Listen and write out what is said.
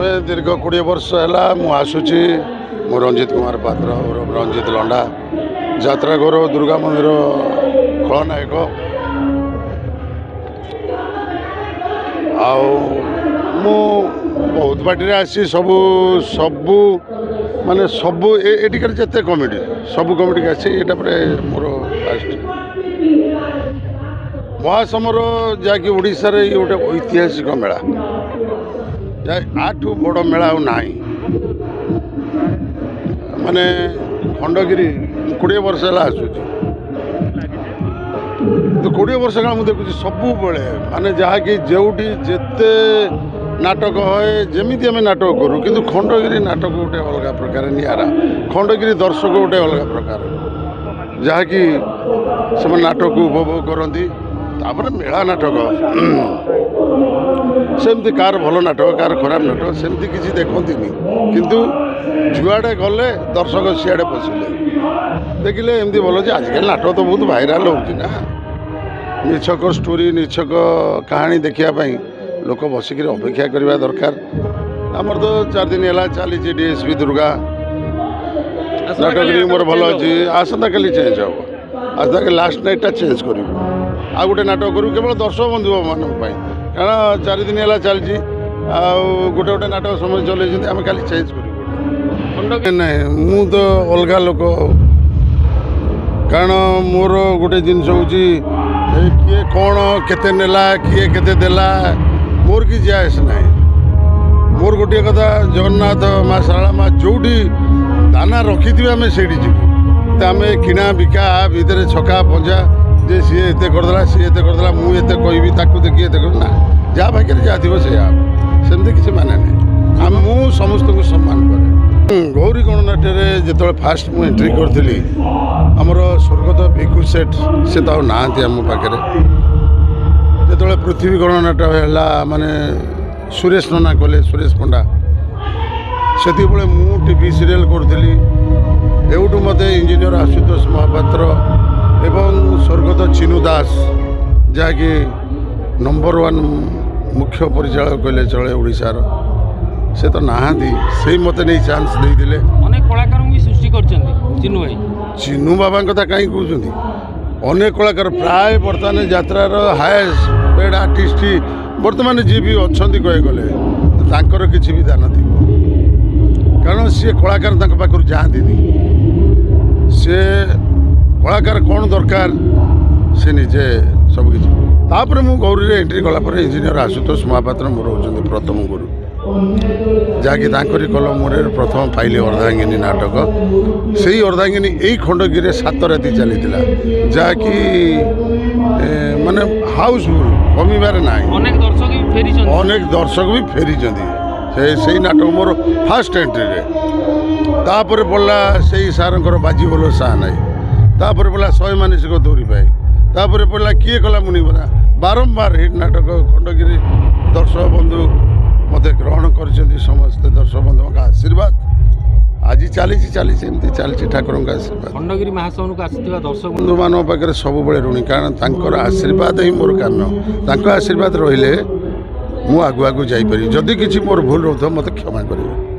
दीर्घ 20 वर्ष है मुझुची मु रंजित कुमार पात्र रंजित लंडा यात्रा घर दुर्गा मंदिर खलनायक मु बहुत पार्टी आसी सबू सबू माने सबू एटिकार जिते कमिटी सबू कमिटी आसी ये मोर फास्ट महासमर जहाँकि ओडिशा रे गोटे ऐतिहासिक मेला आठू बड़ मेला ना माने खंडगिरी 20 वर्ष है आसूची तो 20 वर्ष का मुझे देखुची सबू बेले माने जहाँकि जोटी जिते नाटक है जमी आम नाटक करूँ कि खंडगिरी नाटक गोटे अलग प्रकार निरा खंडगिरी दर्शक गोटे अलग प्रकार जहाँकि से नाटक उपभोग करती मेला नाटक सेमती कार भल नाटक कार खराब नाटक सेमती किसी देखती किंतु जुआड़े गले दर्शक सियाड़े पशिले देखिले एमती भल आजिकल नाटक तो बहुत भाइराल होना निछक स्टोरी निछक कहानी देखापी लोक बसिक अपेक्षा करवा दरकार आमर तो 4 दिन है चली डीएसपी दुर्गा नाटक मोर भल अच्छी आसंता काली चेंज हम आसंता काली लास्ट नाइटा चेंज करूँ आ गोटे नाटक करूँ केवल दर्शक बंधु मान कारण 4 दिन है चलती गोटे गोटे नाटक समय चल आम खाली चेंज कर ना मु तो अलग लोक कारण मोर गोटे जिनस हूँ किए कौन केते नेला किए केते देला मोर कि जायस ना मोर गोटे कथा जगन्नाथ माँ शारला माँ जोटी दाना रखी आम से जीवु आम किणा बिका भितर छका पंजा जे सी एत करदेला सी एत करदेला मुझे कहबी ताकू देखिए ना जहाँ भाग्य जहाँ थी सेमती किसी माने नहीं मु समस्त को सम्मान करे गौरी गणनाट्य जो फास्ट मु एंट्री करी आमर स्वर्गत भिकु सेठ से तो ना आम पाखे जो पृथ्वी गणनाट्य है माने सुरेश नना कले सुरेश पंडा से मु टीवी सीरियल करी एवटू मत इंजीनियर आशुतोष महापात्र एवं स्वर्गत चिनु दास जहाँकि नंबर 1 मुख्य परिचालक कहले चले ओडिशार से तो नहांती से मत नहीं चांस देते अनेक कलाकार भी सृष्टि करछन्ती चिन्नू भाई चिन्नू बाबा कथा कहीं कहते अनेक कलाकार प्राय बर्तमान यात्रार हाएस्ट पेड आर्टिस्ट बर्तमान जी भी अच्छा कहे गले तांकर किसी भी दान थी कारण सी कलाकार पाखर जाती सी कलाकार कौन दरकार से निजे सबकि तापर मु गौरी रे एंट्री कलापर इंजीनियर आशुतोष महापात्र मोर होती प्रथम गुरु जहाँकि कलम प्रथम पाइले अर्धांगिनी नाटक से ही अर्धांगिनी यही खंडगिरी 7 राति चली जहाँकि माने हाउसफुल कमिबार ना अनेक दर्शक भी फेरी से नाटक मोर फास्ट एंट्री रे तापर पड़ा से सारंकर बाजी बोलो सा नाई तापर पड़ा 100 मानसिक दौरी पाए तापर पड़ा किए कला मुनि बना बारंबार हिट नाटक खंडगिरी दर्शक बंधु मत ग्रहण कर समस्त दर्शक बंधु का आशीर्वाद आज चली चलती ठाकुर का आशीर्वाद खंडगिरी महासभा को आसुवा दर्शक बंधु मान पाखे सब ऋणी कारण आशीर्वाद ही मोर काम आशीर्वाद रहिले मु आगु आगु जापर जदि किसी मोर भूल रोथ मत क्षमा करेंगे।